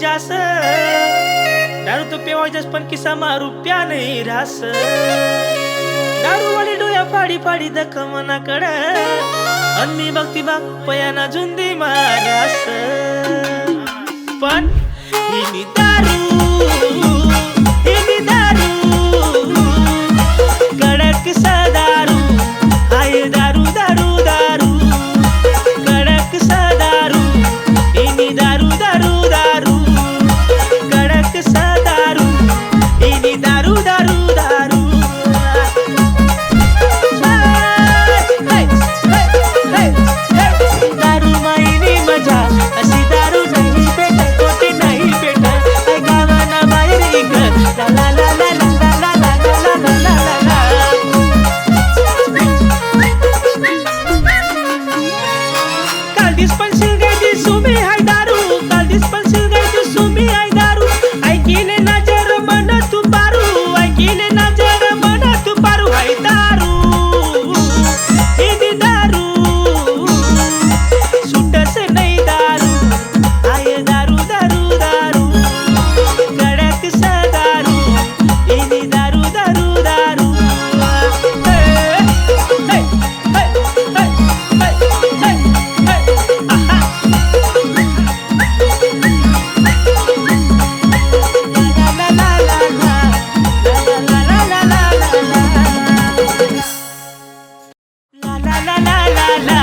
जास, दारू तो पेवायचाच पण किसा मारू प्या नाही रास। दारू वाली डोया फाडी फाडी दख मनाकड, अन्नी भक्ती बाग पयाना जुंदी मारास। पण हिनी दारू कडक सा दारू, हाय दारू दारू दारू कडक सा दारू, हिनी दारू दारू दारू कडक सा दारू, हिनी दारू दारू दारू। दारू माईनी मजा अशी दारू नाही भेटत, कोठे नाही भेटत गावाना बाहेर इकत। ला ला ला ला ला ला ला ला ला ला ला। काल दिसपणशील गई दिसू मी हाय दारू, काल दिसपणशील गई दिसू मी हाय दारू। ऐकिले ना जर मन तू पारू, ऐकिले ना जर मन तू पारू हाय दारू, हिनी दारू सुटस नाही दारू, हाय दारू दारू दारू कडक सा दारू, हिनी दारू दारू दारू। La la la la la